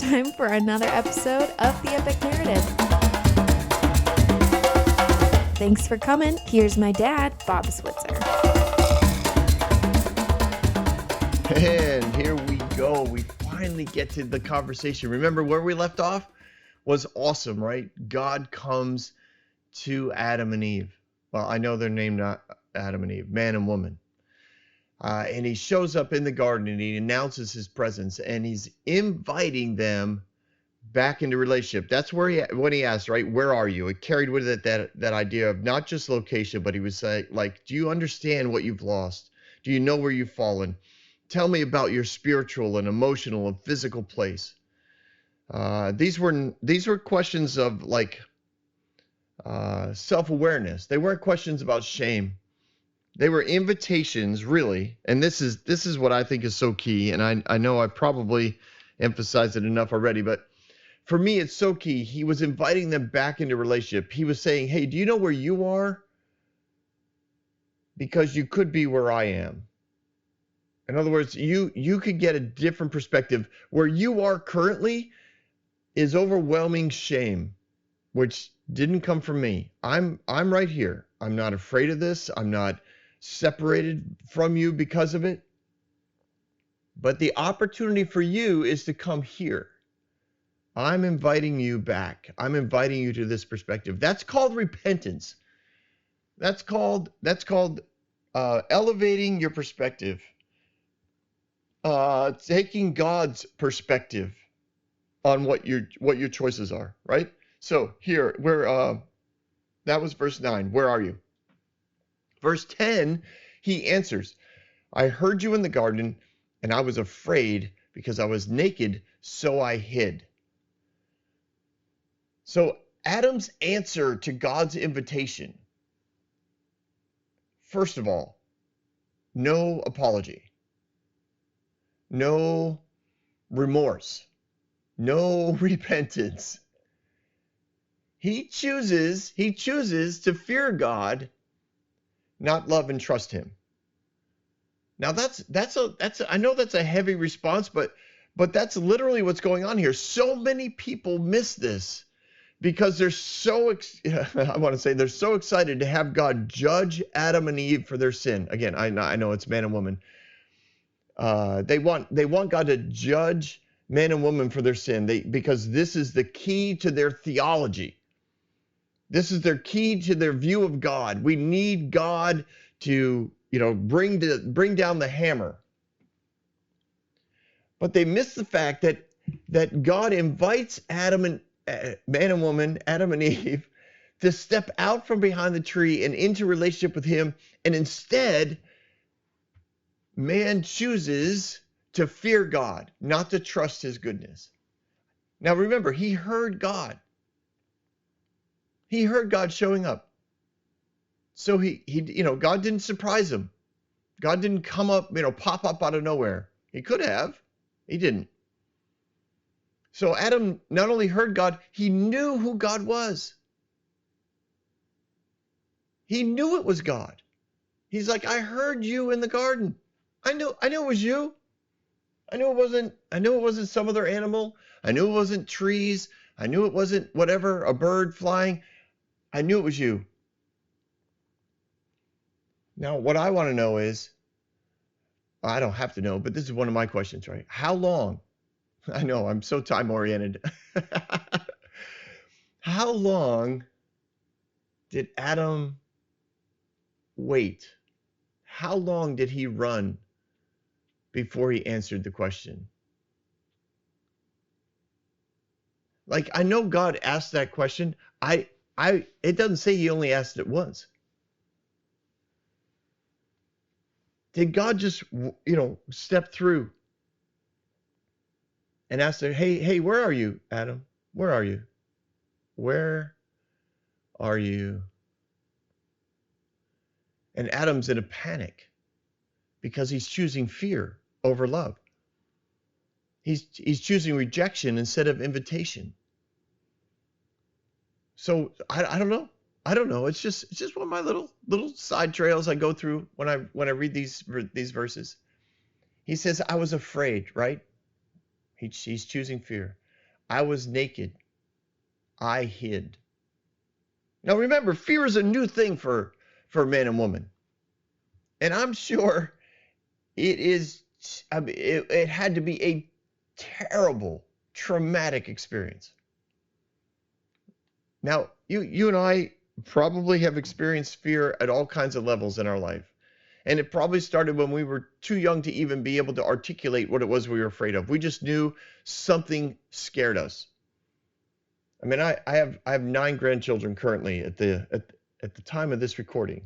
time for another episode of The Epic Narrative. Thanks for coming. Here's my dad, Bob Switzer. And here we go. We finally get to the conversation. Remember where we left off? Was awesome, right? God comes to Adam and Eve. Well, I know they're named not Adam and Eve, man and woman. And he shows up in the garden and he announces his presence and he's inviting them back into relationship. That's where when he asked, right, where are you? It carried with it that idea of not just location, but he was saying, like, do you understand what you've lost? Do you know where you've fallen? Tell me about your spiritual and emotional and physical place. These were questions of like self-awareness. They weren't questions about shame. They were invitations, really, and this is what I think is so key, and I know I probably emphasized it enough already, but for me, it's so key. He was inviting them back into relationship. He was saying, hey, do you know where you are? Because you could be where I am. In other words, you could get a different perspective. Where you are currently is overwhelming shame, which didn't come from me. I'm right here. I'm not afraid of this. I'm not separated from you because of it. But the opportunity for you is to come here. I'm inviting you back. I'm inviting you to this perspective. That's called repentance. That's called elevating your perspective. Taking God's perspective on what your choices are, right? So here, that was verse 9. Where are you? Verse 10, he answers, I heard you in the garden, and I was afraid because I was naked, so I hid. So Adam's answer to God's invitation, first of all, no apology, no remorse, no repentance. He chooses to fear God, not love and trust him. Now I know that's a heavy response, but that's literally what's going on here. So many people miss this because they're so they're so excited to have God judge Adam and Eve for their sin. Again, I know it's man and woman. They want God to judge man and woman for their sin. Because this is the key to their theology. This is their key to their view of God. We need God to, bring down the hammer. But they miss the fact that God invites man and woman, Adam and Eve, to step out from behind the tree and into relationship with him. And instead, man chooses to fear God, not to trust his goodness. Now remember, he heard God. He heard God showing up. So he God didn't surprise him. God didn't come up, pop up out of nowhere. He could have. He didn't. So Adam not only heard God, he knew who God was. He knew it was God. He's like, I heard you in the garden. I knew it was you. I knew it wasn't some other animal. I knew it wasn't trees. I knew it wasn't whatever, a bird flying. I knew it was you. Now, what I want to know is, I don't have to know, but this is one of my questions, right? How long? I know, I'm so time-oriented. How long did Adam wait? How long did he run before he answered the question? Like, I know God asked that question. It doesn't say he only asked it once. Did God just, step through and ask her, hey, where are you, Adam? Where are you? Where are you? And Adam's in a panic because he's choosing fear over love. He's choosing rejection instead of invitation. So I don't know. I don't know. It's just one of my little side trails I go through when I read these verses. He says, I was afraid, right? He's choosing fear. I was naked. I hid. Now remember, fear is a new thing for man and woman. And I'm sure it is, I mean, it had to be a terrible, traumatic experience. Now, you and I probably have experienced fear at all kinds of levels in our life. And it probably started when we were too young to even be able to articulate what it was we were afraid of. We just knew something scared us. I mean, I have 9 grandchildren currently at the time of this recording.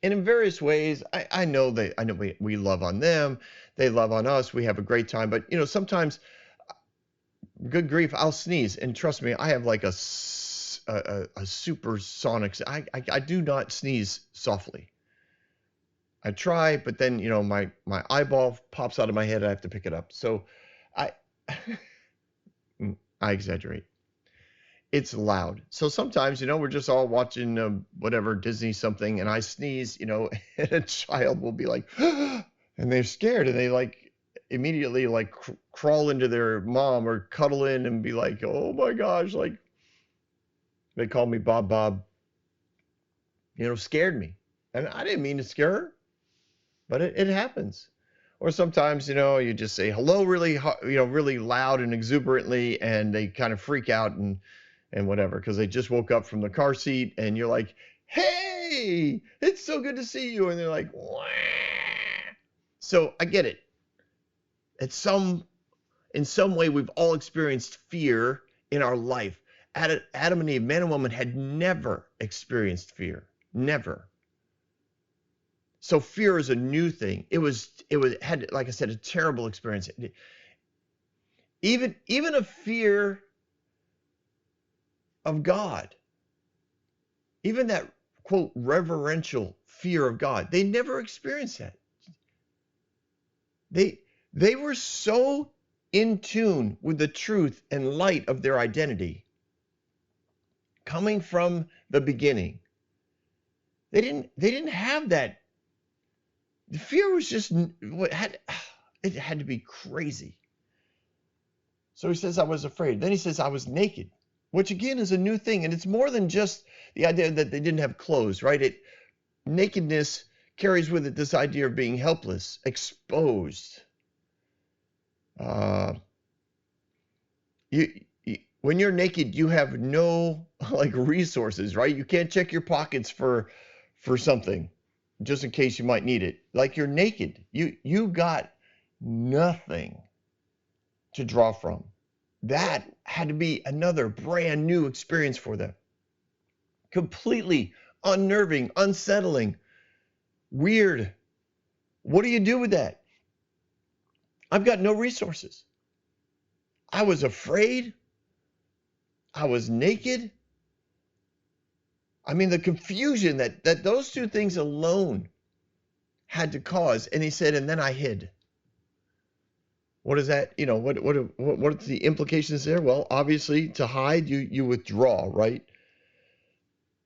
And in various ways, I know we love on them, they love on us, we have a great time. But sometimes, good grief, I'll sneeze, and trust me, I have like a supersonic. I do not sneeze softly. I try, but then my eyeball pops out of my head. I have to pick it up. So I I exaggerate. It's loud. So sometimes, we're just all watching whatever Disney something, and I sneeze, and a child will be like, and they're scared, and they like immediately like crawl into their mom or cuddle in and be like, oh my gosh, like they call me Bob, scared me. And I didn't mean to scare her, but it happens. Or sometimes, you just say hello really, really loud and exuberantly, and they kind of freak out and whatever, because they just woke up from the car seat, and you're like, hey, it's so good to see you. And they're like, wah. So I get it. In some way, we've all experienced fear in our life. Adam and Eve, man and woman, had never experienced fear. Never. So fear is a new thing. It had, like I said, a terrible experience. Even a fear of God, even that quote reverential fear of God, they never experienced that. They were so in tune with the truth and light of their identity coming from the beginning. They didn't have that. The fear was just it had to be crazy. So he says, I was afraid. Then he says, I was naked, which again is a new thing. And it's more than just the idea that they didn't have clothes, right? Nakedness carries with it this idea of being helpless, exposed. When you're naked, you have no like resources, right? You can't check your pockets for something just in case you might need it. Like you're naked. You got nothing to draw from. That had to be another brand new experience for them. Completely unnerving, unsettling, weird. What do you do with that? I've got no resources. I was afraid. I was naked. I mean, the confusion that those two things alone had to cause. And he said, and then I hid. What is that? What are the implications there? Well, obviously, to hide, you withdraw, right?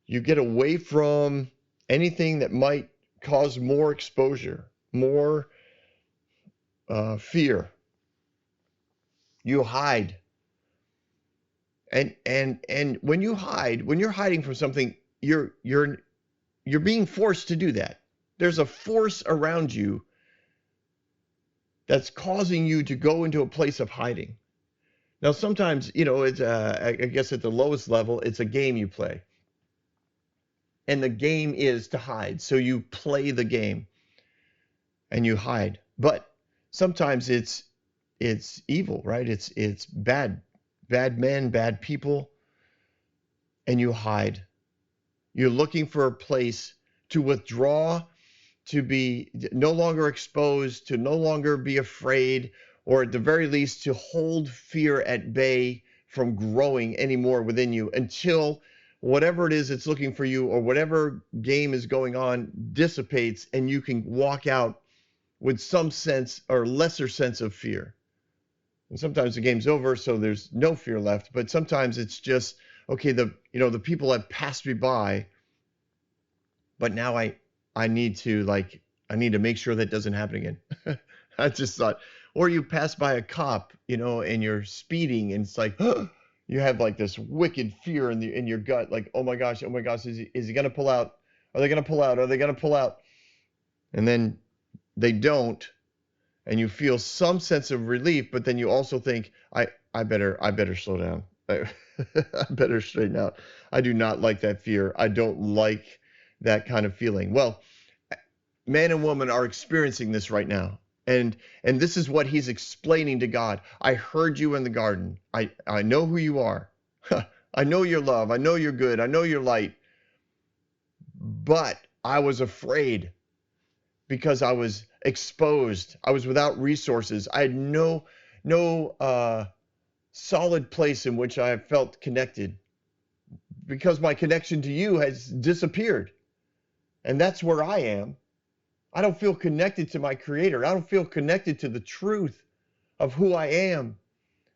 You get away from anything that might cause more exposure, more fear. You hide. And when you hide, when you're hiding from something, you're being forced to do that. There's a force around you that's causing you to go into a place of hiding. Now, sometimes, it's I guess at the lowest level, it's a game you play. And the game is to hide. So you play the game and you hide. But sometimes it's evil, right? It's bad men, bad people, and you hide. You're looking for a place to withdraw, to be no longer exposed, to no longer be afraid, or at the very least to hold fear at bay from growing anymore within you until whatever it is it's looking for you or whatever game is going on dissipates and you can walk out with some sense or lesser sense of fear. And sometimes the game's over, so there's no fear left, but sometimes it's just, okay, the people have passed me by, but now I need to make sure that doesn't happen again. I just thought, Or you pass by a cop, and you're speeding, and it's like you have like this wicked fear in your gut, like, oh my gosh, is he gonna pull out? Are they gonna pull out? Are they gonna pull out? And then they don't, and you feel some sense of relief, but then you also think, I better slow down. I better straighten out. I do not like that fear. I don't like that kind of feeling. Well, man and woman are experiencing this right now. And this is what he's explaining to God. I heard you in the garden. I know who you are. I know your love. I know you're good. I know you're light. But I was afraid because I was exposed. I was without resources. I had no solid place in which I felt connected, because my connection to you has disappeared. And that's where I am. I don't feel connected to my Creator. I don't feel connected to the truth of who I am.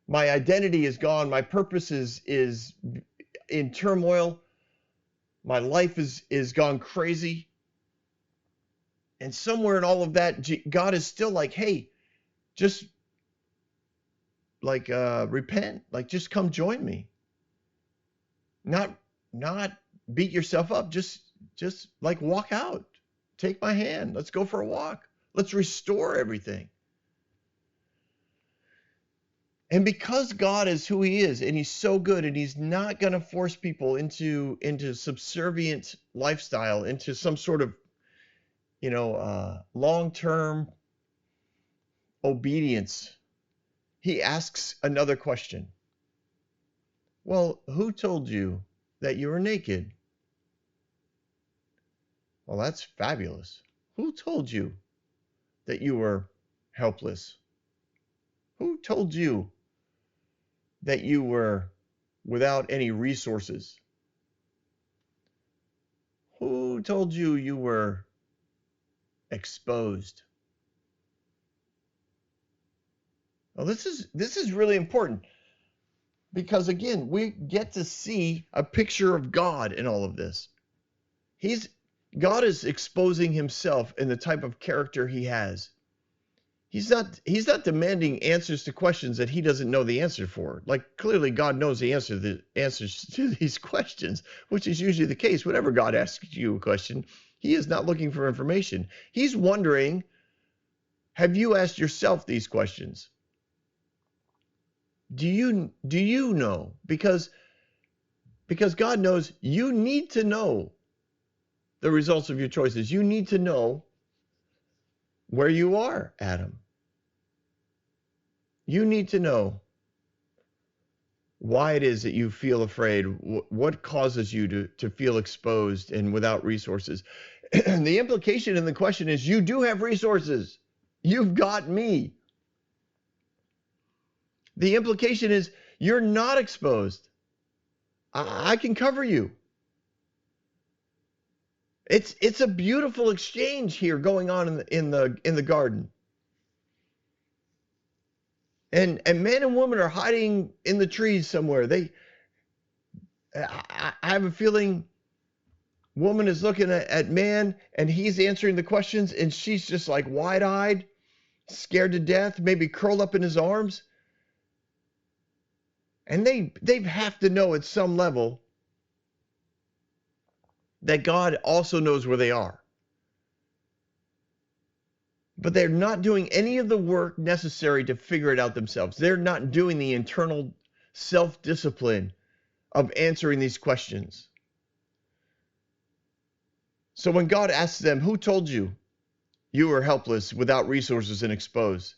My identity is gone. My purpose is in turmoil. My life is gone crazy. And somewhere in all of that, God is still like, hey, just like repent, like just come join me. Not beat yourself up. Just like walk out. Take my hand. Let's go for a walk. Let's restore everything. And because God is who he is, and he's so good, and he's not going to force people into subservient lifestyle, into some sort of, long-term obedience, he asks another question. Well, who told you that you were naked? Well, that's fabulous. Who told you that you were helpless? Who told you that you were without any resources? Who told you you were exposed? Well, this is really important, because again, we get to see a picture of God in all of this. God is exposing himself in the type of character he has. He's not demanding answers to questions that he doesn't know the answer for. Like, clearly God knows the answers to these questions, which is usually the case. Whenever God asks you a question, he is not looking for information. He's wondering, have you asked yourself these questions? Do you know? Because God knows you need to know the results of your choices. You need to know where you are, Adam. You need to know why it is that you feel afraid, what causes you to feel exposed and without resources. The implication in the question is you do have resources. You've got me. The implication is you're not exposed. I can cover you. It's a beautiful exchange here going on in the garden. And man and woman are hiding in the trees somewhere. I have a feeling woman is looking at man, and he's answering the questions, and she's just like wide-eyed, scared to death, maybe curled up in his arms. And they have to know at some level that God also knows where they are. But they're not doing any of the work necessary to figure it out themselves. They're not doing the internal self-discipline of answering these questions. So when God asks them, who told you you were helpless, without resources, and exposed?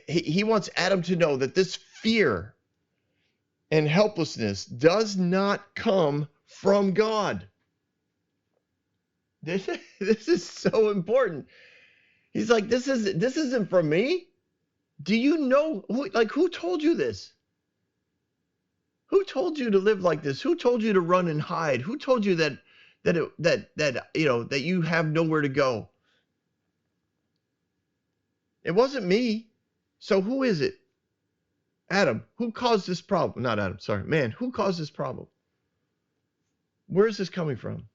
He wants Adam to know that this fear and helplessness does not come from God. This is so important. He's like, this isn't from me. Do you know who told you this? Who told you to live like this? Who told you to run and hide? Who told you that you have nowhere to go? It wasn't me. So who is it? Adam. Who caused this problem? Not Adam, sorry. Man, who caused this problem? Where is this coming from?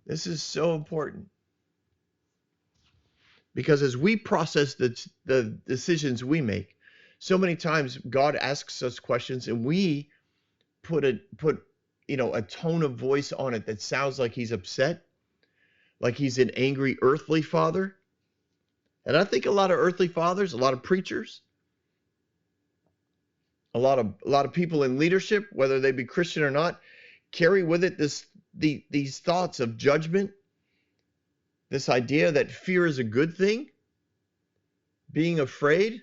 This is so important. Because as we process the decisions we make, so many times God asks us questions and we put a tone of voice on it that sounds like he's upset, like he's an angry earthly father. And I think a lot of earthly fathers, a lot of preachers, a lot of people in leadership, whether they be Christian or not, carry with it these thoughts of judgment, this idea that fear is a good thing, being afraid,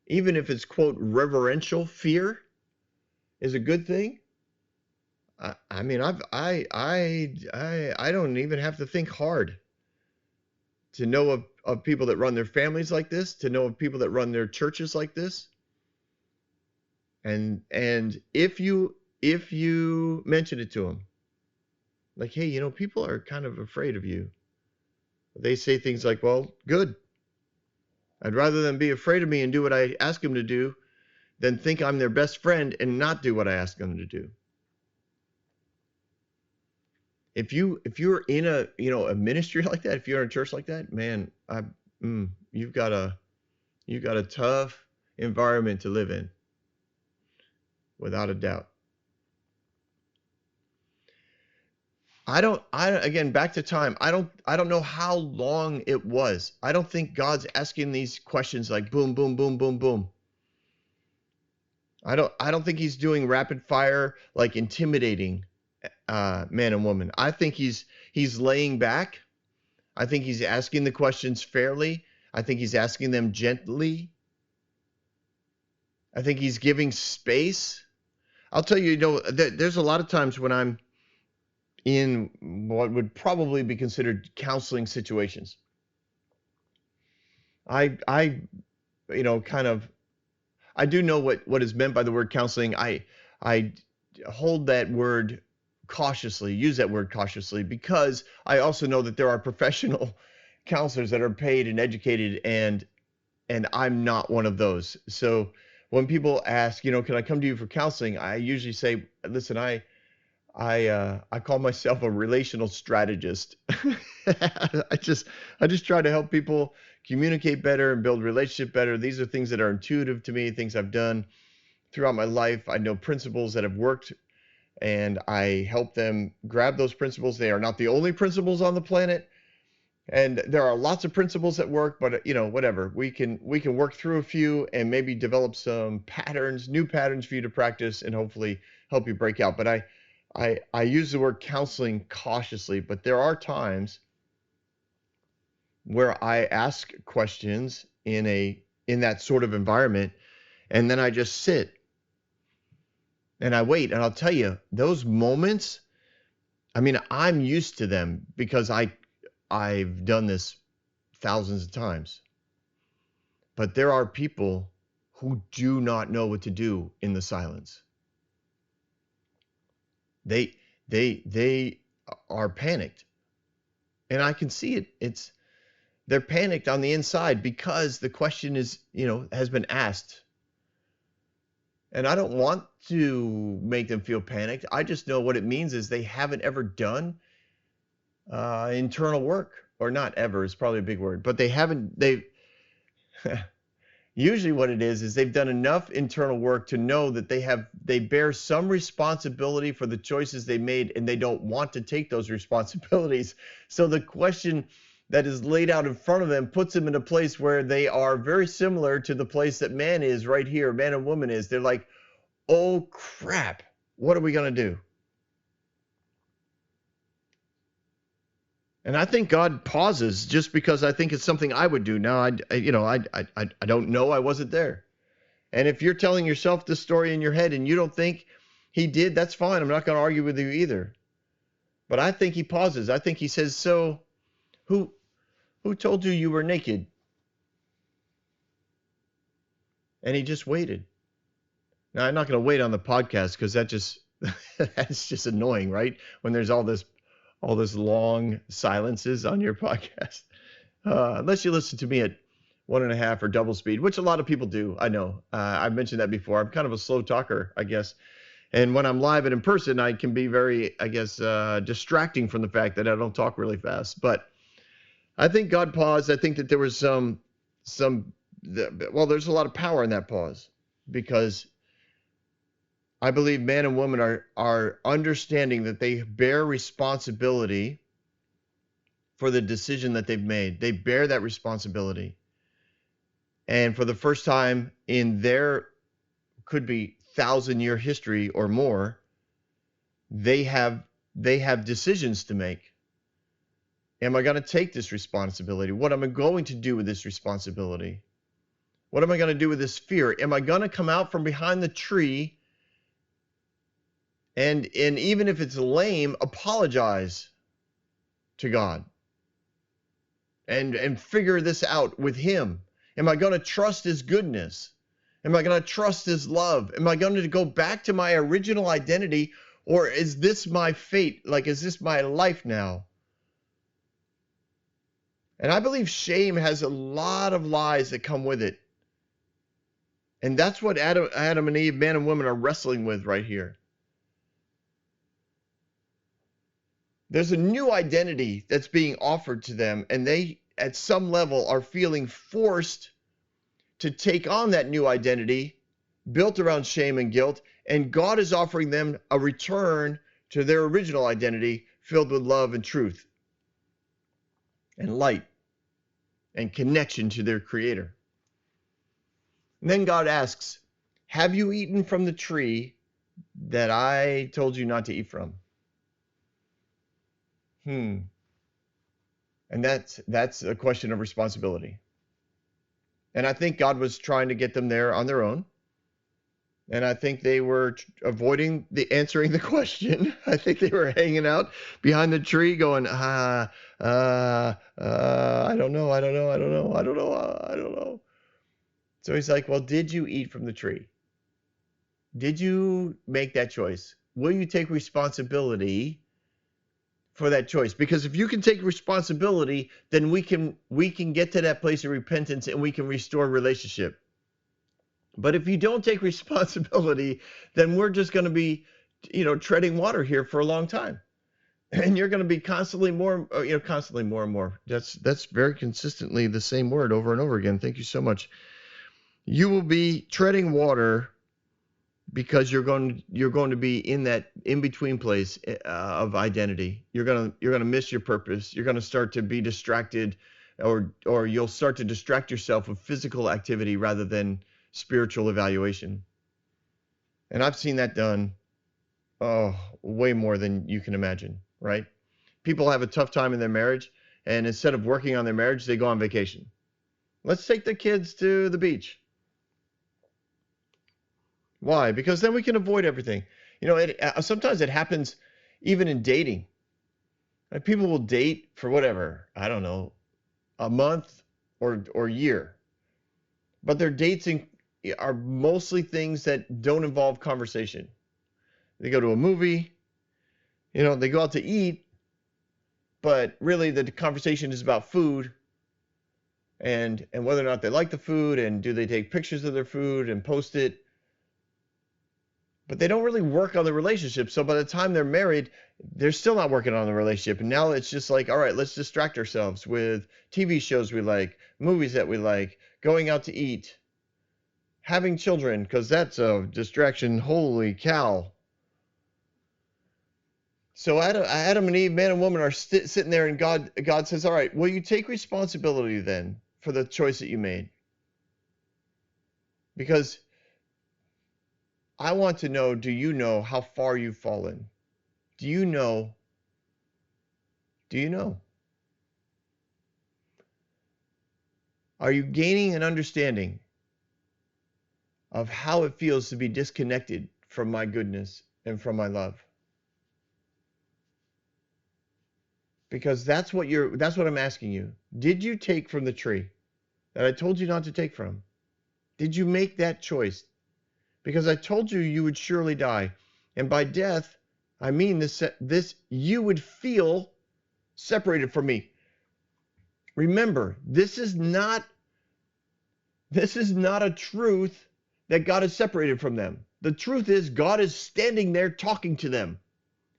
even if it's quote reverential fear, is a good thing. I mean, I don't even have to think hard to know of people that run their families like this, to know of people that run their churches like this. And if you mention it to them, like, hey, people are kind of afraid of you. They say things like, well, good. I'd rather them be afraid of me and do what I ask them to do than think I'm their best friend and not do what I ask them to do. If you're in a ministry like that, if you're in a church like that, man, you've got a tough environment to live in, without a doubt. Again, back to time. I don't know how long it was. I don't think God's asking these questions like boom, boom, boom, boom, boom. I don't think he's doing rapid fire, like intimidating man and woman. I think he's laying back. I think he's asking the questions fairly. I think he's asking them gently. I think he's giving space. I'll tell you, there's a lot of times when I'm in what would probably be considered counseling situations. I do know what is meant by the word counseling. I hold that word cautiously, use that word cautiously, because I also know that there are professional counselors that are paid and educated, and I'm not one of those. So when people ask, can I come to you for counseling? I usually say, listen, I call myself a relational strategist. I just try to help people communicate better and build relationship better. These are things that are intuitive to me, things I've done throughout my life. I know principles that have worked, and I help them grab those principles. They are not the only principles on the planet, and there are lots of principles that work, but whatever. We can work through a few and maybe develop some patterns, new patterns for you to practice, and hopefully help you break out. But I use the word counseling cautiously, but there are times where I ask questions in that sort of environment, and then I just sit and I wait. And I'll tell you, those moments, I mean, I'm used to them because I've done this thousands of times. But there are people who do not know what to do in the silence. They are panicked, and I can see it. They're panicked on the inside because the question has been asked. And I don't want to make them feel panicked. I just know what it means is they haven't ever done internal work, or not ever, it's probably a big word, but they've usually what it is they've done enough internal work to know that they bear some responsibility for the choices they made, and they don't want to take those responsibilities. So the question that is laid out in front of them puts them in a place where they are very similar to the place that man is right here, man and woman is. They're like, oh crap, what are we going to do? And I think God pauses just because I think it's something I would do. Now, I don't know. I wasn't there. And if you're telling yourself this story in your head and you don't think he did, that's fine. I'm not going to argue with you either. But I think he pauses. I think he says, so who told you you were naked? And he just waited. Now, I'm not going to wait on the podcast because that's just annoying, right? When there's all this long silences on your podcast, unless you listen to me at 1.5 or double speed, which a lot of people do. I know. I've mentioned that before. I'm kind of a slow talker, I guess. And when I'm live and in person, I can be very, I guess, distracting from the fact that I don't talk really fast. But I think God paused. I think that there was there's a lot of power in that pause, because I believe man and woman are understanding that they bear responsibility for the decision that they've made. They bear that responsibility. And for the first time in their, could be 1,000-year history or more, they have decisions to make. Am I going to take this responsibility? What am I going to do with this responsibility? What am I going to do with this fear? Am I going to come out from behind the tree and even if it's lame, apologize to God and figure this out with him? Am I going to trust his goodness? Am I going to trust his love? Am I going to go back to my original identity, or is this my fate? Like, is this my life now? And I believe shame has a lot of lies that come with it. And that's what Adam and Eve, man and woman, are wrestling with right here. There's a new identity that's being offered to them, and they, at some level, are feeling forced to take on that new identity built around shame and guilt, and God is offering them a return to their original identity filled with love and truth and light and connection to their Creator. And then God asks, have you eaten from the tree that I told you not to eat from? And that's a question of responsibility. And I think God was trying to get them there on their own. And I think they were avoiding answering the question. I think they were hanging out behind the tree going, I don't know. So he's like, well, did you eat from the tree? Did you make that choice? Will you take responsibility for that choice? Because if you can take responsibility, then we can get to that place of repentance and we can restore relationship. But if you don't take responsibility, then we're just going to be, treading water here for a long time. And you're going to be constantly more and more. That's very consistently the same word over and over again. Thank you so much. You will be treading water because you're going to be in that in-between place of identity. You're going to miss your purpose. You're going to start to be distracted, or you'll start to distract yourself with physical activity rather than spiritual evaluation. And I've seen that done way more than you can imagine, right? People have a tough time in their marriage, and instead of working on their marriage, they go on vacation. Let's take the kids to the beach. Why? Because then we can avoid everything. Sometimes it happens even in dating. Like, people will date for whatever, I don't know, a month or year. But their dates are mostly things that don't involve conversation. They go to a movie, they go out to eat, but really the conversation is about food and whether or not they like the food, and do they take pictures of their food and post it. But they don't really work on the relationship. So by the time they're married, they're still not working on the relationship. And now it's just like, all right, let's distract ourselves with TV shows we like, movies that we like, going out to eat, having children, because that's a distraction. Holy cow. So Adam and Eve, man and woman, are sitting there, and God says, all right, will you take responsibility then for the choice that you made? Because I want to know, do you know how far you've fallen? Do you know? Are you gaining an understanding of how it feels to be disconnected from my goodness and from my love? Because that's what I'm asking you. Did you take from the tree that I told you not to take from? Did you make that choice? Because I told you would surely die. And by death, I mean this you would feel separated from me. Remember, this is not a truth that God is separated from them. The truth is God is standing there talking to them.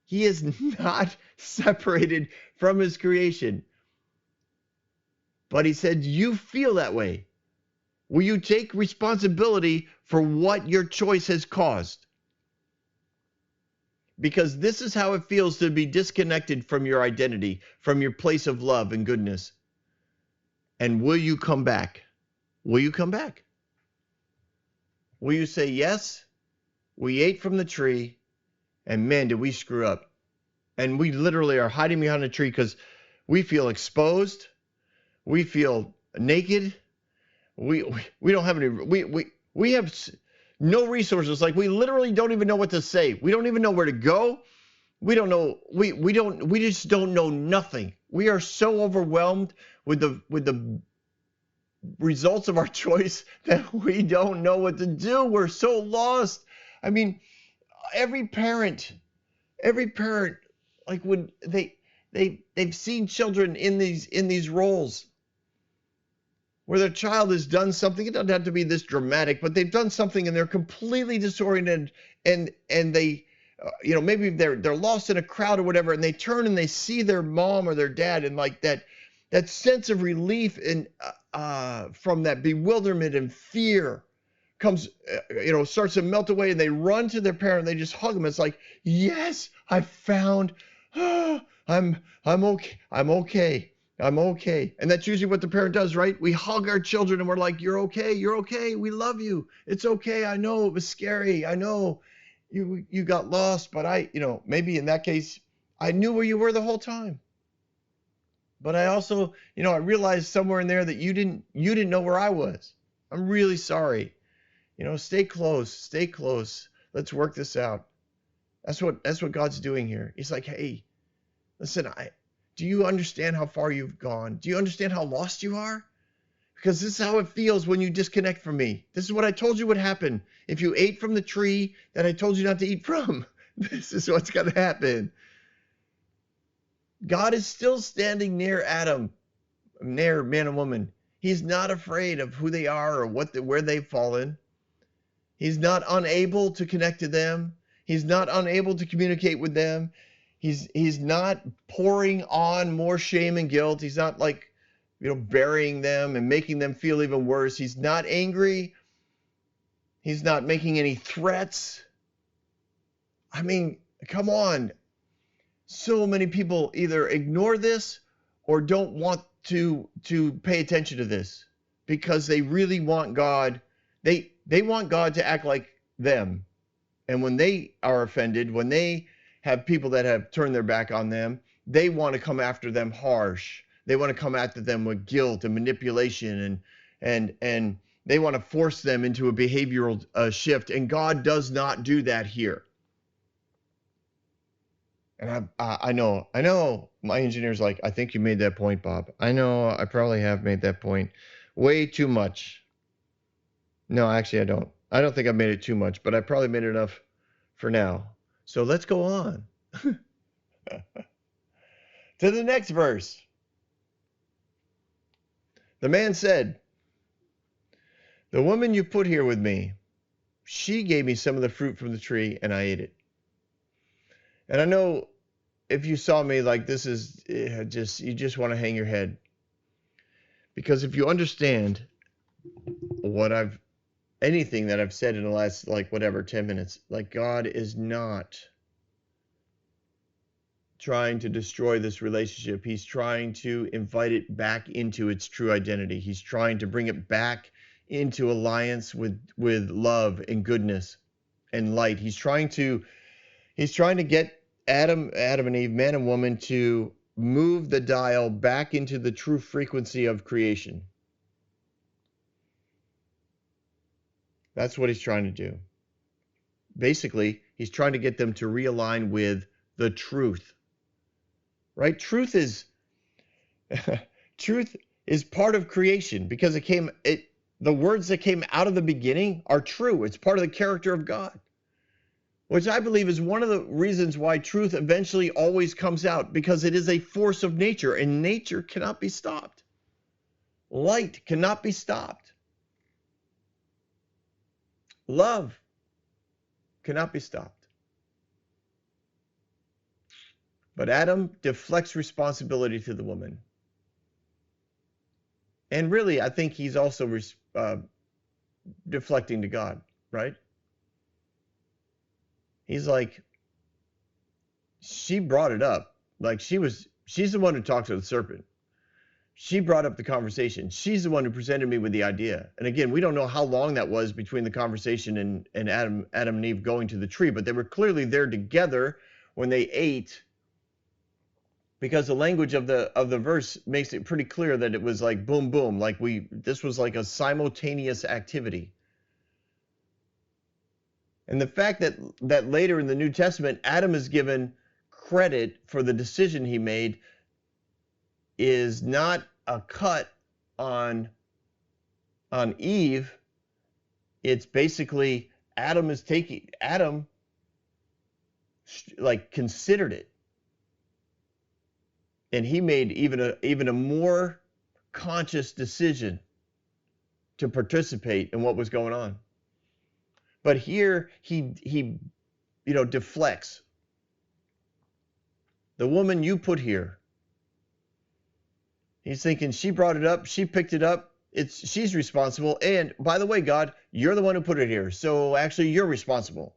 He is not separated from his creation. But he said, you feel that way. Will you take responsibility for what your choice has caused? Because this is how it feels to be disconnected from your identity, from your place of love and goodness. And will you come back? Will you come back? Will you say, yes, we ate from the tree, and man, did we screw up. And we literally are hiding behind a tree because we feel exposed. We feel naked. We don't have any, we have no resources. Like, we literally don't even know what to say. We don't even know where to go. We don't know. We just don't know nothing. We are so overwhelmed with the results of our choice that we don't know what to do. We're so lost. I mean, every parent, like, when they've seen children in these roles where their child has done something. It doesn't have to be this dramatic, but they've done something and they're completely disoriented, and they maybe they're lost in a crowd or whatever, and they turn and they see their mom or their dad, and like that sense of relief and from that bewilderment and fear comes, starts to melt away, and they run to their parent. They just hug them. It's like, yes, I found, I'm okay. I'm okay. I'm okay. And that's usually what the parent does, right? We hug our children and we're like, you're okay. You're okay. We love you. It's okay. I know it was scary. I know you got lost, but maybe in that case, I knew where you were the whole time. But I also, I realized somewhere in there that you didn't know where I was. I'm really sorry. Stay close. Stay close. Let's work this out. That's what God's doing here. He's like, hey, listen, do you understand how far you've gone? Do you understand how lost you are? Because this is how it feels when you disconnect from me. This is what I told you would happen if you ate from the tree that I told you not to eat from. This is what's going to happen. God is still standing near Adam, near man and woman. He's not afraid of who they are or where they've fallen. He's not unable to connect to them. He's not unable to communicate with them. He's not pouring on more shame and guilt. He's not like, burying them and making them feel even worse. He's not angry. He's not making any threats. I mean, come on. So many people either ignore this or don't want to pay attention to this because they really want God. They want God to act like them. And when they are offended, when they have people that have turned their back on them, they want to come after them harsh. They want to come after them with guilt and manipulation, and they want to force them into a behavioral shift. And God does not do that here. And I know my engineer's like, I think you made that point, Bob. I know I probably have made that point way too much. No, actually I don't. I don't think I've made it too much, but I probably made it enough for now. So let's go on to the next verse. The man said, the woman you put here with me, she gave me some of the fruit from the tree and I ate it. And I know if you saw me, like, this is you just want to hang your head. Because if you understand anything that I've said in the last, 10 minutes, like, God is not trying to destroy this relationship. He's trying to invite it back into its true identity. He's trying to bring it back into alliance with love and goodness and light. He's trying to get Adam and Eve, man and woman, to move the dial back into the true frequency of creation. That's what he's trying to do. Basically, he's trying to get them to realign with the truth. Right? Truth is part of creation because the words that came out of the beginning are true. It's part of the character of God, which I believe is one of the reasons why truth eventually always comes out, because it is a force of nature, and nature cannot be stopped. Light cannot be stopped. Love cannot be stopped. But Adam deflects responsibility to the woman. And really, I think he's also deflecting to God, right? He's like, she brought it up. Like she's the one who talked to the serpent. She brought up the conversation. She's the one who presented me with the idea. And again, we don't know how long that was between the conversation and Adam and Eve going to the tree, but they were clearly there together when they ate, because the language of the verse makes it pretty clear that it was like boom, boom, like this was like a simultaneous activity. And the fact that later in the New Testament, Adam is given credit for the decision he made is not a cut on Eve. It's basically Adam like considered it. And he made even a more conscious decision to participate in what was going on. But here he deflects. The woman you put here. He's thinking she brought it up, she picked it up, she's responsible. And by the way, God, you're the one who put it here. So actually you're responsible.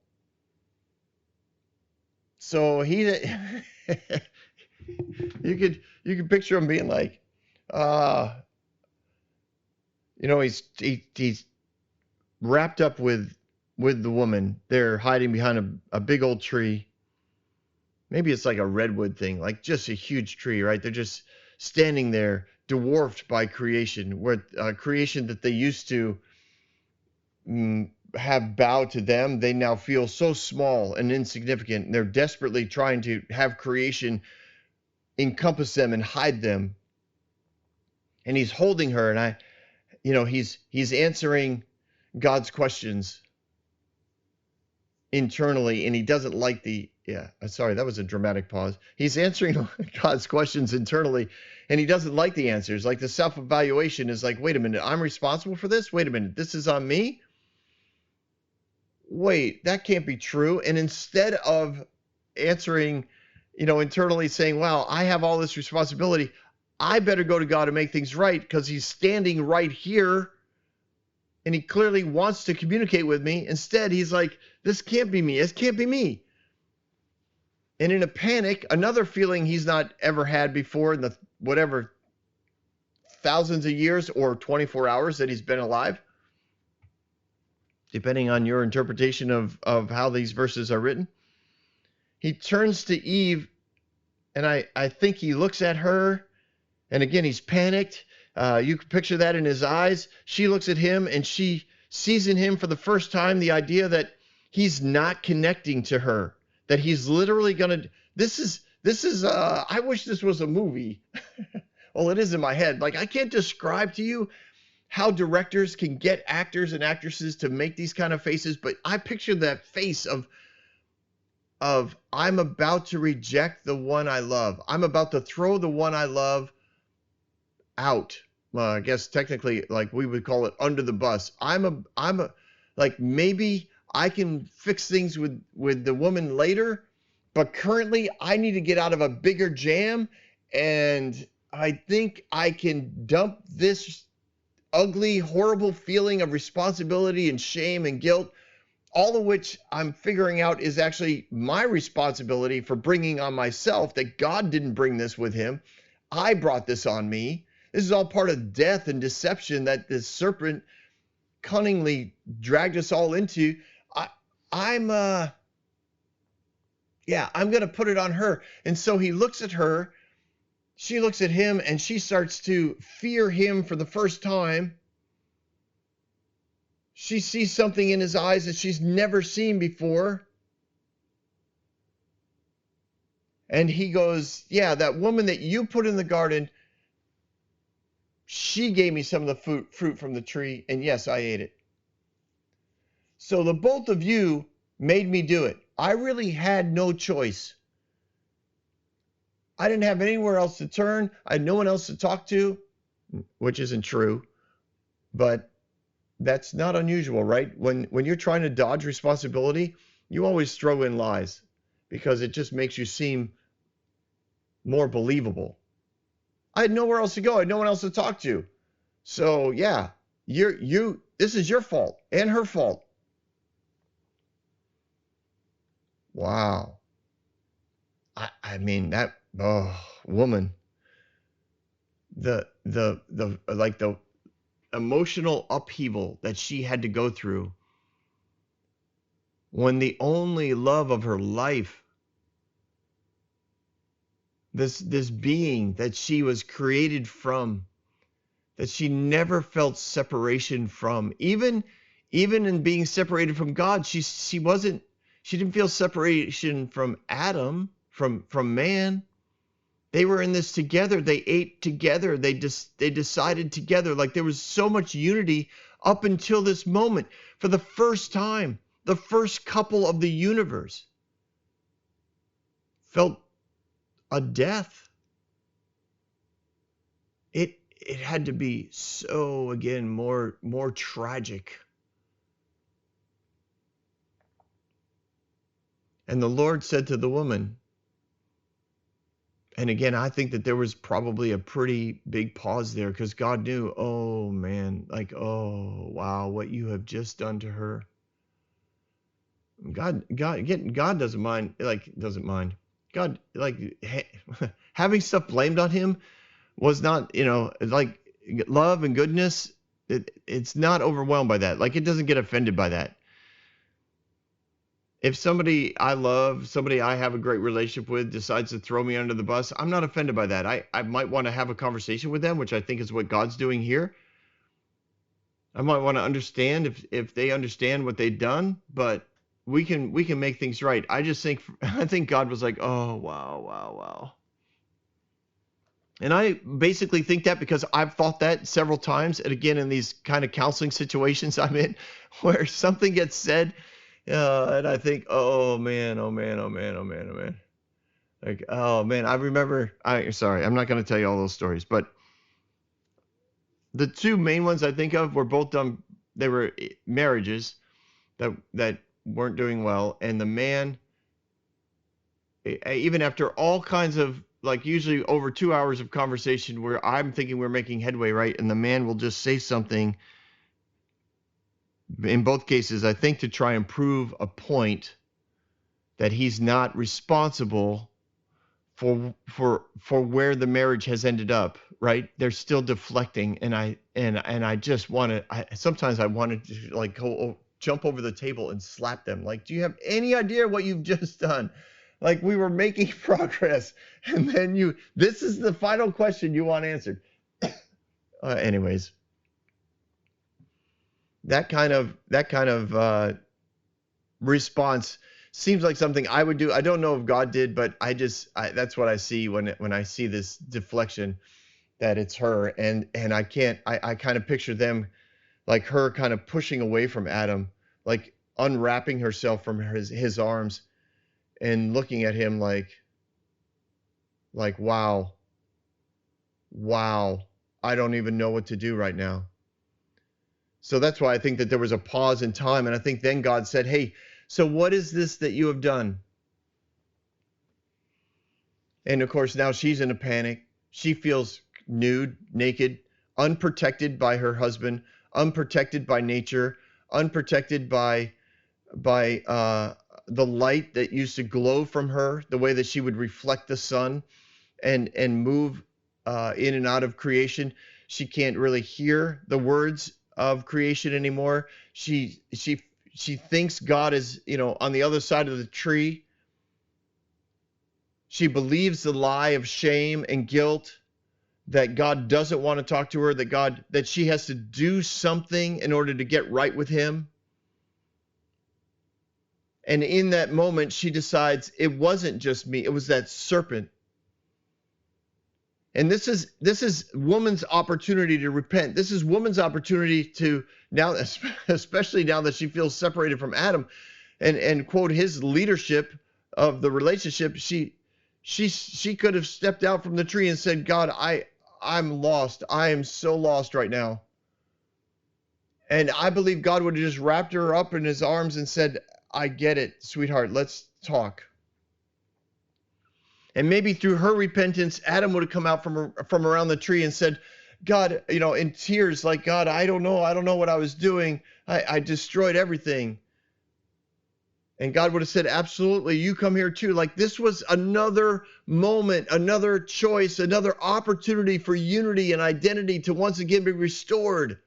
So you could picture him being like, he's wrapped up with the woman. They're hiding behind a big old tree. Maybe it's like a redwood thing, like just a huge tree, right? They're just standing there, dwarfed by creation, where creation that they used to have bowed to them, they now feel so small and insignificant. And they're desperately trying to have creation encompass them and hide them. And he's holding her, and he's answering God's questions internally, and he doesn't like sorry, that was a dramatic pause. He's answering God's questions internally, and he doesn't like the answers. Like the self-evaluation is like, wait a minute, I'm responsible for this? Wait a minute, this is on me? Wait, that can't be true. And instead of answering, internally saying, wow, I have all this responsibility, I better go to God and make things right, because he's standing right here and he clearly wants to communicate with me. Instead, he's like, this can't be me. This can't be me. And in a panic, another feeling he's not ever had before in the whatever thousands of years or 24 hours that he's been alive, depending on your interpretation of how these verses are written. He turns to Eve, and I think he looks at her, and again, he's panicked. You can picture that in his eyes. She looks at him, and she sees in him for the first time the idea that he's not connecting to her, that he's literally going to, this is, I wish this was a movie. Well, it is in my head. Like, I can't describe to you how directors can get actors and actresses to make these kind of faces, but I picture that face of I'm about to reject the one I love. I'm about to throw the one I love out. Well, I guess technically, like we would call it under the bus. Like maybe I can fix things with the woman later, but currently I need to get out of a bigger jam, and I think I can dump this ugly, horrible feeling of responsibility and shame and guilt, all of which I'm figuring out is actually my responsibility for bringing on myself, that God didn't bring this with him. I brought this on me. This is all part of death and deception that this serpent cunningly dragged us all into. I'm going to put it on her. And so he looks at her, she looks at him, and she starts to fear him for the first time. She sees something in his eyes that she's never seen before. And he goes, yeah, that woman that you put in the garden, she gave me some of the fruit from the tree, and yes, I ate it. So the both of you made me do it. I really had no choice. I didn't have anywhere else to turn. I had no one else to talk to, which isn't true, but that's not unusual, right? When you're trying to dodge responsibility, you always throw in lies because it just makes you seem more believable. I had nowhere else to go. I had no one else to talk to. So yeah, this is your fault and her fault. Wow. I mean that woman, the emotional upheaval that she had to go through when the only love of her life, this being that she was created from, that she never felt separation from, even in being separated from God, she didn't feel separation from Adam, from man. They were in this together. They ate together. They decided together. Like there was so much unity up until this moment. For the first time, the first couple of the universe felt a death. It had to be so, again, more tragic. And the Lord said to the woman, and again, I think that there was probably a pretty big pause there because God knew, oh man, like, oh wow, what you have just done to her. God doesn't mind, doesn't mind. God, having stuff blamed on him was not, like love and goodness. It's not overwhelmed by that. Like it doesn't get offended by that. If somebody I love, somebody I have a great relationship with decides to throw me under the bus, I'm not offended by that. I might want to have a conversation with them, which I think is what God's doing here. I might want to understand if they understand what they've done, but we can make things right. I think God was like, oh wow. And I basically think that because I've thought that several times, and again in these kind of counseling situations I'm in, where something gets said, and I think, oh man. Like, oh man, I remember. Sorry, I'm not going to tell you all those stories, but the two main ones I think of were both done. They were marriages that weren't doing well, and the man, even after all kinds of, like usually over 2 hours of conversation where I'm thinking we're making headway, right, and the man will just say something. In both cases, I think to try and prove a point that he's not responsible for where the marriage has ended up, right? They're still deflecting, and I just want to. Sometimes I wanted to like jump over the table and slap them. Like, do you have any idea what you've just done? Like we were making progress, and then this is the final question you want answered. Anyways, that kind of response seems like something I would do. I don't know if God did, but that's what I see when I see this deflection, that it's her, and I kind of picture them, like her kind of pushing away from Adam, like unwrapping herself from his arms and looking at him like wow, I don't even know what to do right now. So that's why I think that there was a pause in time, and I think then God said, hey, so what is this that you have done? And of course, now she's in a panic. She feels nude, naked, unprotected by her husband, unprotected by nature, unprotected by the light that used to glow from her, the way that she would reflect the sun and move in and out of creation. She can't really hear the words of creation anymore. She thinks God is, on the other side of the tree. She believes the lie of shame and guilt, that God doesn't want to talk to her, that she has to do something in order to get right with him. And in that moment, she decides it wasn't just me, it was that serpent. And this is woman's opportunity to repent. This is woman's opportunity to now, especially now that she feels separated from Adam, and quote his leadership of the relationship. She could have stepped out from the tree and said, God, I'm lost. I am so lost right now. And I believe God would have just wrapped her up in his arms and said, I get it, sweetheart. Let's talk. And maybe through her repentance, Adam would have come out from around the tree and said, God, in tears, like, God, I don't know what I was doing. I destroyed everything. And God would have said, absolutely, you come here too. Like, this was another moment, another choice, another opportunity for unity and identity to once again be restored.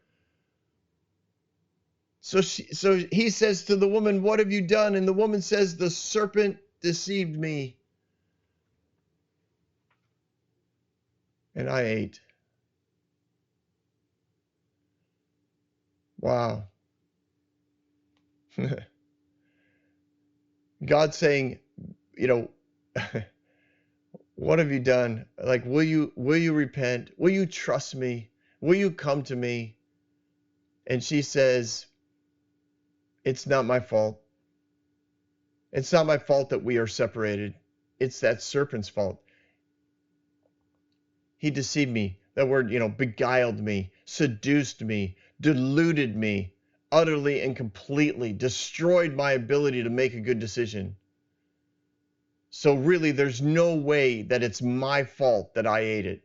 So he says to the woman, what have you done? And the woman says, the serpent deceived me, and I ate. Wow. God saying, what have you done? Like, will you repent? Will you trust me? Will you come to me? And she says, it's not my fault. It's not my fault that we are separated. It's that serpent's fault. He deceived me. That word, beguiled me, seduced me, deluded me, utterly and completely destroyed my ability to make a good decision. So really, there's no way that it's my fault that I ate it.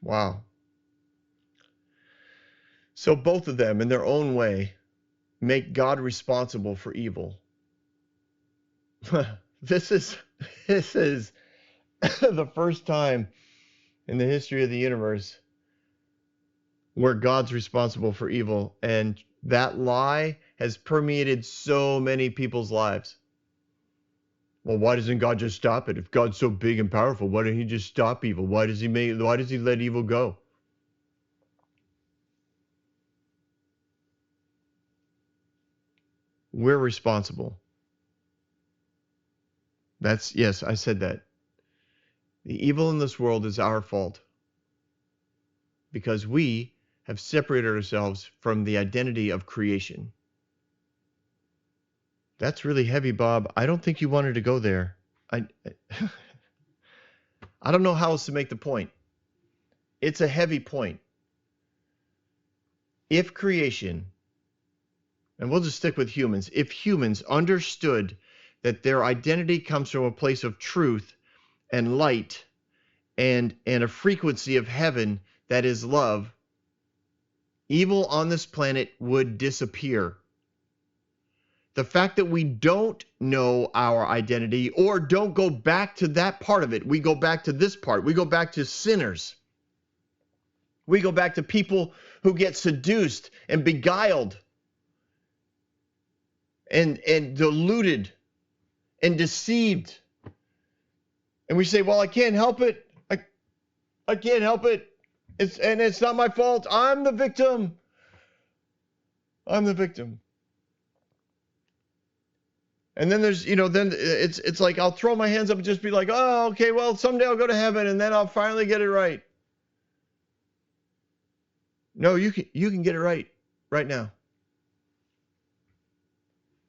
Wow. So both of them, in their own way, make God responsible for evil. This is the first time in the history of the universe where God's responsible for evil, and that lie has permeated so many people's lives. Well, why doesn't God just stop it? If God's so big and powerful, why didn't he just stop evil? Why does he let evil go? We're responsible. Yes, I said that. The evil in this world is our fault because we have separated ourselves from the identity of creation. That's really heavy, Bob. I don't think you wanted to go there. I don't know how else to make the point. It's a heavy point. If creation, and we'll just stick with humans, if humans understood that their identity comes from a place of truth and light and a frequency of heaven that is love, evil on this planet would disappear. The fact that we don't know our identity or don't go back to that part of it, we go back to this part. We go back to sinners. We go back to people who get seduced and beguiled and deluded and deceived. And we say, well, I can't help it. I can't help it. It's not my fault. I'm the victim. I'm the victim. And then there's, then it's like I'll throw my hands up and just be like, oh, okay, well, someday I'll go to heaven and then I'll finally get it right. No, you can get it right now.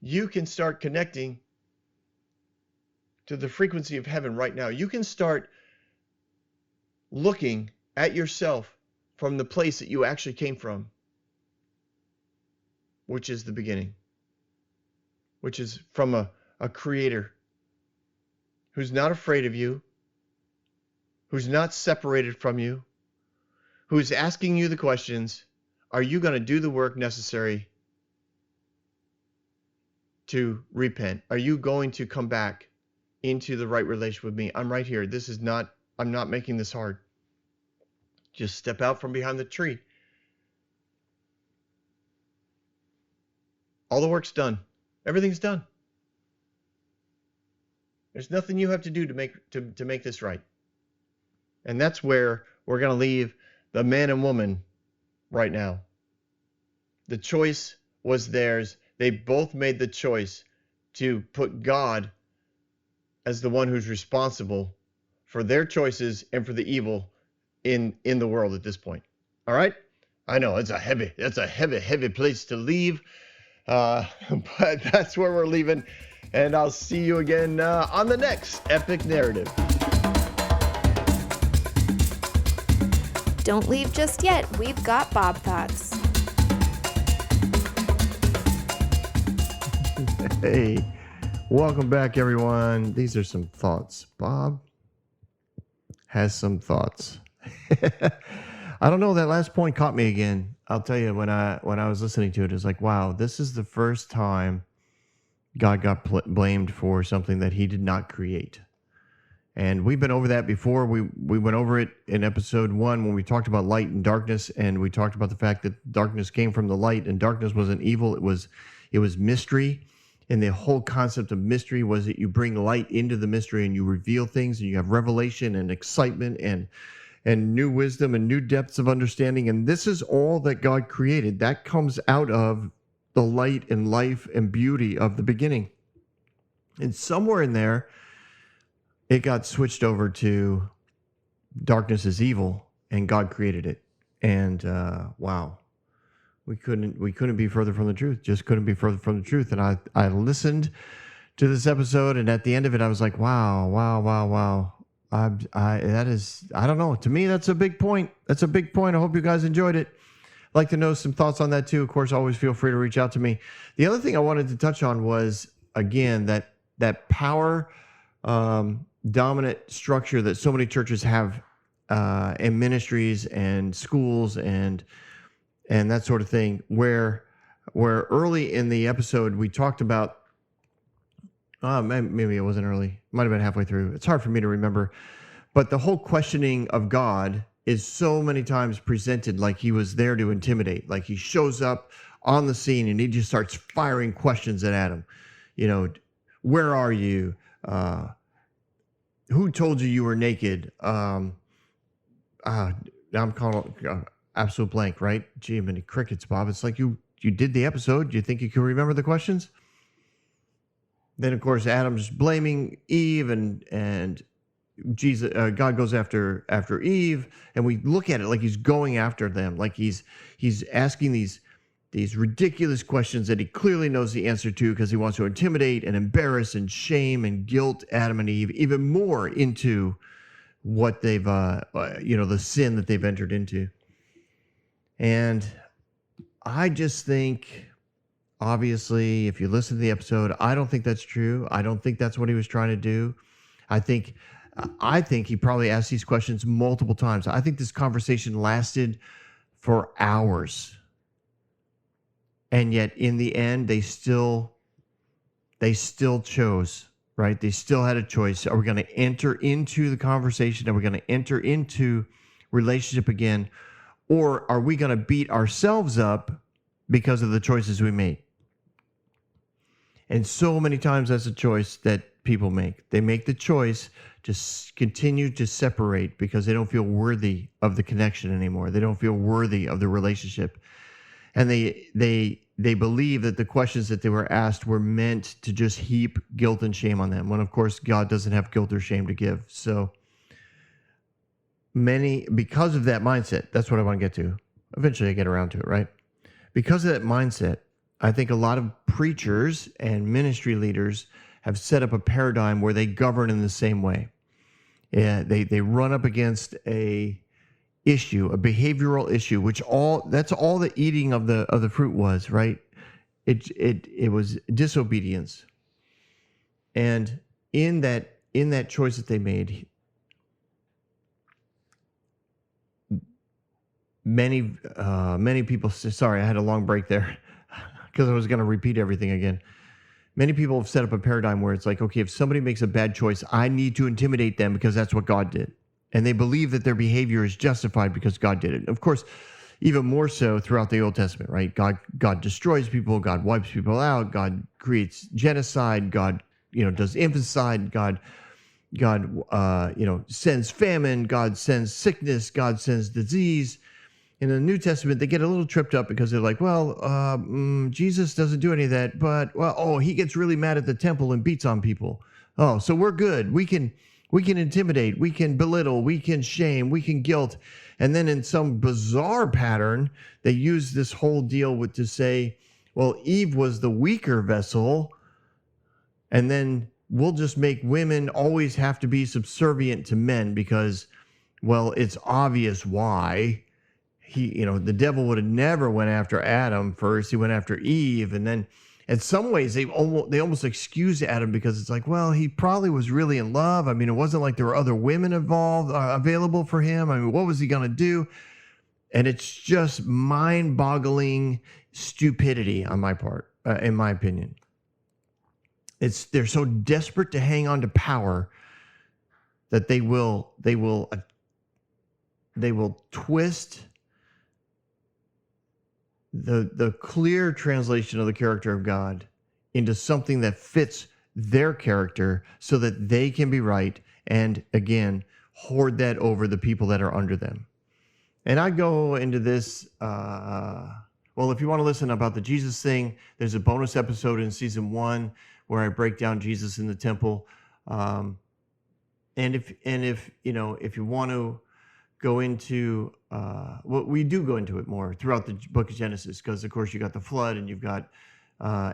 You can start connecting to the frequency of heaven right now. You can start looking at yourself from the place that you actually came from, which is the beginning, which is from a creator who's not afraid of you, who's not separated from you, who's asking you the questions, are you going to do the work necessary to repent? Are you going to come back into the right relationship with me? I'm right here. I'm not making this hard. Just step out from behind the tree. All the work's done. Everything's done. There's nothing you have to do to make this right. And that's where we're going to leave the man and woman right now. The choice was theirs. They both made the choice to put God as the one who's responsible for their choices and for the evil in the world at this point. All right? I know it's a heavy place to leave, but that's where we're leaving. And I'll see you again on the next Epic Narrative. Don't leave just yet. We've got Bob Thoughts. Hey, Welcome back, everyone. These are some thoughts. Bob has some thoughts. I don't know. That last point caught me again. I'll tell you, when I was listening to it, it's like, wow, this is the first time God got blamed for something that he did not create. And we've been over that before. We went over it in episode 1 when we talked about light and darkness, and we talked about the fact that darkness came from the light, and darkness wasn't evil. It was mystery. And the whole concept of mystery was that you bring light into the mystery and you reveal things, and you have revelation and excitement and new wisdom and new depths of understanding. And this is all that God created. That comes out of the light and life and beauty of the beginning. And somewhere in there, it got switched over to darkness is evil, and God created it. And wow. We couldn't be further from the truth. Just couldn't be further from the truth. And I listened to this episode, and at the end of it, I was like, wow. I don't know. To me, that's a big point. That's a big point. I hope you guys enjoyed it. I'd like to know some thoughts on that too. Of course, always feel free to reach out to me. The other thing I wanted to touch on was, again, that power dominant structure that so many churches have in ministries and schools and that sort of thing, where early in the episode we talked about, maybe it wasn't early, might have been halfway through. It's hard for me to remember, but the whole questioning of God is so many times presented like he was there to intimidate, like he shows up on the scene and he just starts firing questions at Adam. You know, where are you? Who told you were naked? Now I'm calling absolute blank, right? Gee, many crickets, Bob. It's like you did the episode. Do you think you can remember the questions? Then, of course, Adam's blaming Eve, and Jesus, God goes after Eve, and we look at it like he's going after them, like he's asking these ridiculous questions that he clearly knows the answer to, because he wants to intimidate and embarrass and shame and guilt Adam and Eve even more into what they've, the sin that they've entered into. And I just think, obviously, if you listen to the episode, I don't think that's true. I don't think that's what he was trying to do. I think he probably asked these questions multiple times. I think this conversation lasted for hours. And yet in the end, they still chose, right? They still had a choice. Are we going to enter into the conversation? Are we going to enter into relationship again? Or are we going to beat ourselves up because of the choices we made? And so many times that's a choice that people make. They make the choice to continue to separate because they don't feel worthy of the connection anymore. They don't feel worthy of the relationship. And they believe that the questions that they were asked were meant to just heap guilt and shame on them, when of course God doesn't have guilt or shame to give. So many, because of that mindset, that's what I want to get to. Eventually I get around to it, right? Because of that mindset, I think a lot of preachers and ministry leaders have set up a paradigm where they govern in the same way. Yeah, they run up against a behavioral issue, that's all the eating of the fruit was, right? It was disobedience. And in that choice that they made, many people, sorry, I had a long break there because I was going to repeat everything again. Many people have set up a paradigm where it's like, okay, if somebody makes a bad choice, I need to intimidate them because that's what God did. And they believe that their behavior is justified because God did it. Of course, even more so throughout the Old Testament, right? God destroys people. God wipes people out. God creates genocide. God, does infanticide. God, sends famine. God sends sickness. God sends disease. In the New Testament, they get a little tripped up because they're like, well, Jesus doesn't do any of that, but, he gets really mad at the temple and beats on people. Oh, so we're good. We can intimidate, we can belittle, we can shame, we can guilt. And then in some bizarre pattern, they use this whole deal to say, well, Eve was the weaker vessel, and then we'll just make women always have to be subservient to men because, well, it's obvious why. The devil would have never went after Adam first. He went after Eve, and in some ways they almost excuse Adam because it's like, well, he probably was really in love. I mean, it wasn't like there were other women involved, available for him. I mean, what was he going to do? And it's just mind-boggling stupidity on my part, in my opinion. They're so desperate to hang on to power that they will twist the clear translation of the character of God into something that fits their character so that they can be right, and again, hoard that over the people that are under them. And I go into this, well, if you want to listen about the Jesus thing, there's a bonus episode in season 1 where I break down Jesus in the temple. And if you want to go into, well, we do go into it more throughout the book of Genesis, because of course you got the flood, and you've got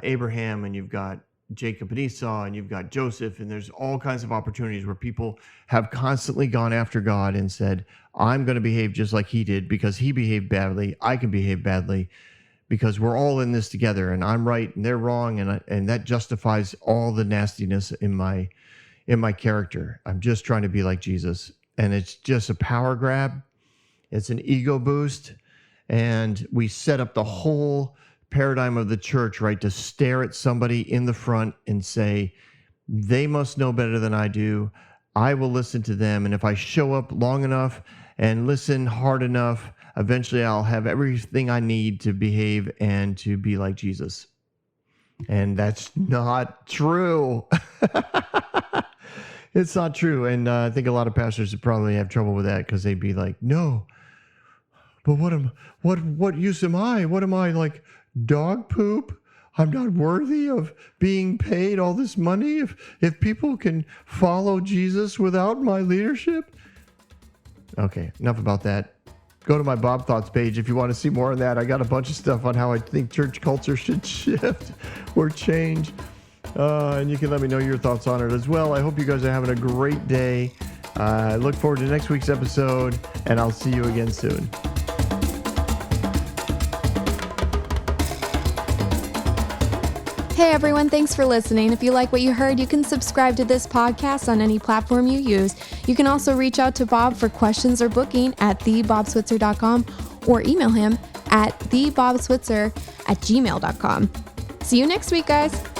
Abraham, and you've got Jacob and Esau, and you've got Joseph, and there's all kinds of opportunities where people have constantly gone after God and said, I'm going to behave just like he did because he behaved badly. I can behave badly because we're all in this together, and I'm right and they're wrong, and that justifies all the nastiness in my character. I'm just trying to be like Jesus, and it's just a power grab. It's an ego boost, and we set up the whole paradigm of the church, right, to stare at somebody in the front and say, they must know better than I do. I will listen to them. And if I show up long enough and listen hard enough, eventually I'll have everything I need to behave and to be like Jesus. And that's not true. It's not true. And I think a lot of pastors would probably have trouble with that, because they'd be like, no, but what use am I? What am I, like dog poop? I'm not worthy of being paid all this money if people can follow Jesus without my leadership. Okay, enough about that. Go to my Bob Thoughts page if you want to see more on that. I got a bunch of stuff on how I think church culture should shift or change. And you can let me know your thoughts on it as well. I hope you guys are having a great day. I look forward to next week's episode, and I'll see you again soon. Hey everyone, thanks for listening. If you like what you heard, you can subscribe to this podcast on any platform you use. You can also reach out to Bob for questions or booking at thebobswitzer.com, or email him at thebobswitzer@gmail.com. See you next week, guys.